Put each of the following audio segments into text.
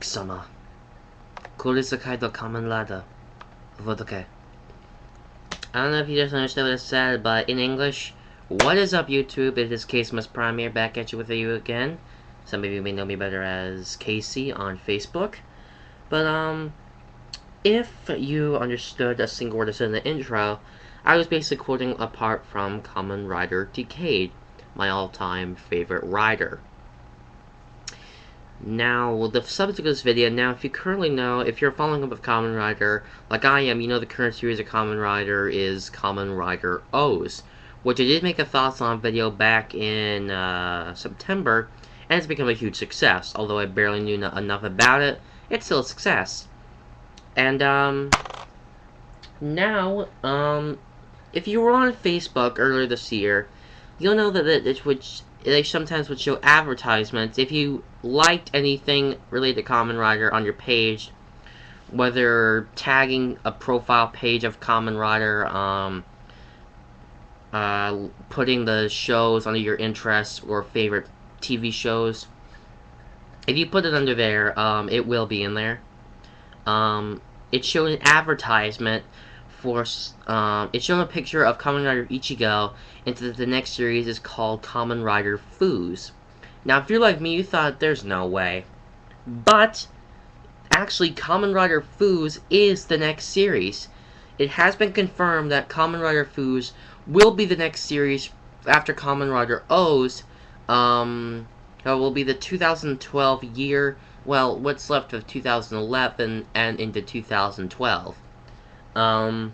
貴様、これ世界の仮面ライダー、Vodka. I don't know if you just understood what it said, but in English, what is up YouTube? In this case, Must Premiere back at you with you again. Some of you may know me better as Casey on Facebook. But, if you understood a single word I said in the intro, I was basically quoting a part from Kamen Rider Decade, my all-time favorite rider. Now, the subject of this video, if you currently know, if you're following up with Kamen Rider, like I am, you know the current series of Kamen Rider is Kamen Rider O's, which I did make a thoughts on video back in September, and it's become a huge success. Although I barely knew enough about it, it's still a success. And, now, if you were on Facebook earlier this year, you'll know that they sometimes would show advertisements. If you liked anything related to Kamen Rider on your page, whether tagging a profile page of Kamen Rider, putting the shows under your interests or favorite TV shows, if you put it under there, it will be in there. It showed an advertisement for, it showed a picture of Kamen Rider Ichigo, and the next series is called Kamen Rider Fouze. Now, if you're like me, you thought, there's no way. But, actually, Kamen Rider Fouze is the next series. It has been confirmed that Kamen Rider Fouze will be the next series after Kamen Rider O's. It will be the 2012 year, well, what's left of 2011 and into 2012. Now,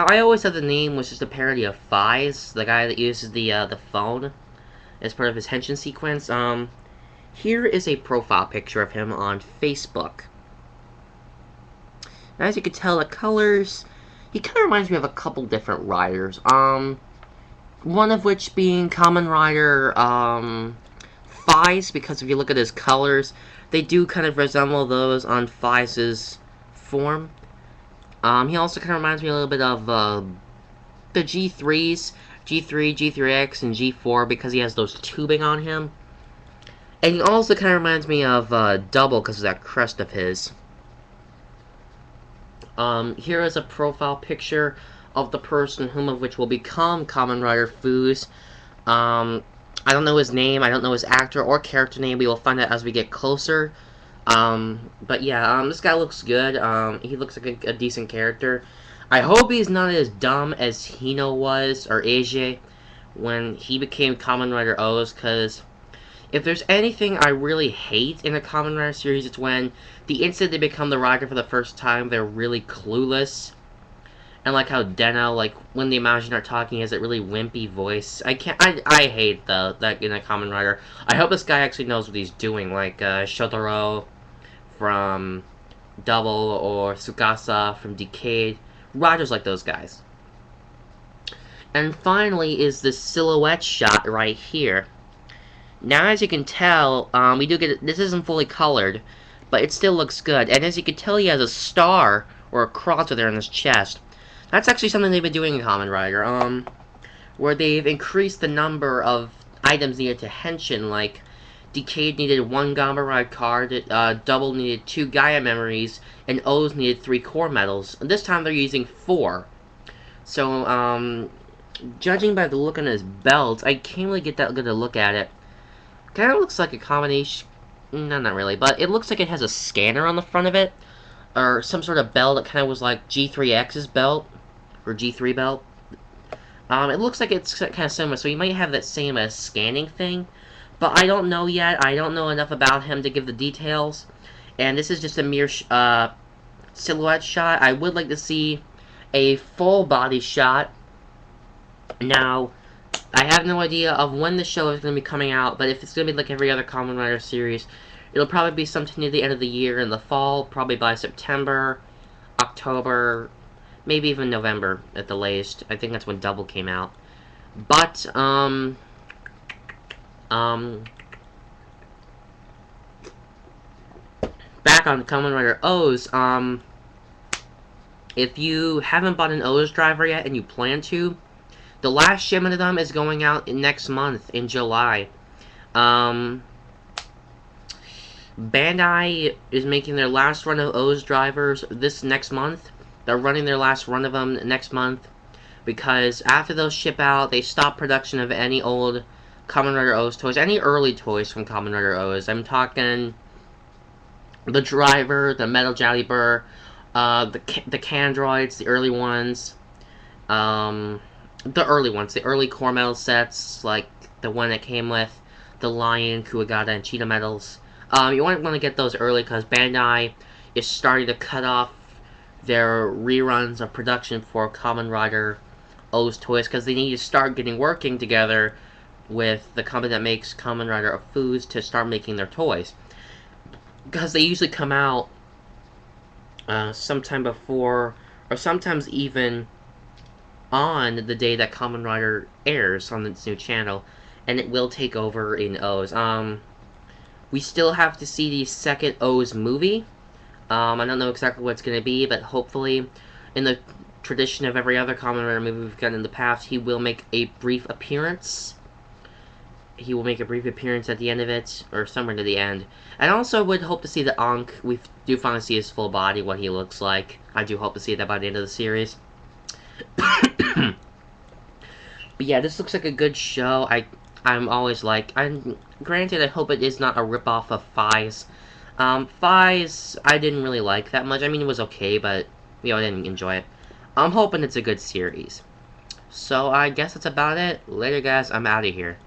I always thought the name was just a parody of Faiz, the guy that uses the phone as part of his henshin sequence. Here is a profile picture of him on Facebook. Now, as you can tell, the colors, he kind of reminds me of a couple different riders. One of which being Kamen Rider, Faiz, because if you look at his colors, they do kind of resemble those on Faiz's form. He also kind of reminds me a little bit of the G3s, G3, G3X, and G4, because he has those tubing on him. And he also kind of reminds me of Double, because of that crest of his. Here is a profile picture of the person whom of which will become Kamen Rider Fouze. I don't know his name, I don't know his actor or character name, we will find out as we get closer. But yeah, this guy looks good. He looks like a decent character. I hope he's not as dumb as Hino was, or AJ, when he became Kamen Rider O's, because if there's anything I really hate in a Kamen Rider series, it's when the instant they become the rider for the first time, they're really clueless. And like how Deno, like, when the Imagine are talking, has that really wimpy voice. I hate that in a Kamen Rider. I hope this guy actually knows what he's doing, like, Shotaro from Double, or Tsukasa from Decade. Riders like those guys. And finally is the silhouette shot right here. Now, as you can tell, we do get, this isn't fully colored, but it still looks good. And as you can tell, he has a star, or a cross there on his chest. That's actually something they've been doing in Kamen Rider, where they've increased the number of items needed to henshin, like Decade needed 1 Gamma Ride card, Double needed 2 Gaia memories, and O's needed 3 core medals. And this time they're using 4. So, judging by the look on his belt, I can't really get that good a look at it. Kind of looks like a combination, no, not really, but it looks like it has a scanner on the front of it, or some sort of belt that kind of was like G3X's belt, or G3 belt. It looks like it's kind of similar, so he might have that same scanning thing, but I don't know yet. I don't know enough about him to give the details, and this is just a mere silhouette shot. I would like to see a full body shot. Now, I have no idea of when the show is going to be coming out, but if it's going to be like every other Kamen Rider series, it'll probably be sometime near the end of the year in the fall, probably by September, October, maybe even November at the latest. I think that's when Double came out. But, back on Kamen Rider O's, if you haven't bought an O's driver yet and you plan to, the last shipment of them is going out next month, in July. Bandai is making their last run of O's drivers this next month. They're running their last run of them next month, because after those ship out, they stop production of any old Kamen Rider O's toys, any early toys from Kamen Rider O's. I'm talking the driver, the Metal Jallybur, the Candroids, the early ones, the early core metal sets, like the one that came with the Lion, Kuwagata, and Cheetah medals. You want to get those early because Bandai is starting to cut off their reruns of production for Kamen Rider O's toys because they need to start working together with the company that makes Kamen Rider Fouze to start making their toys. Because they usually come out sometime before, or sometimes even on the day that Kamen Rider airs on its new channel, and it will take over in O's. We still have to see the second O's movie. I don't know exactly what it's going to be, but hopefully, in the tradition of every other Kamen Rider movie we've gotten in the past, he will make a brief appearance. He will make a brief appearance at the end of it, or somewhere to the end. And also would hope to see the Ankh. We do finally see his full body, what he looks like. I do hope to see that by the end of the series. But yeah, this looks like a good show. I'm always like, granted, I hope it is not a ripoff of Faiz. Faiz, I didn't really like that much. I mean, it was okay, but, I didn't enjoy it. I'm hoping it's a good series. So, I guess that's about it. Later, guys. I'm out of here.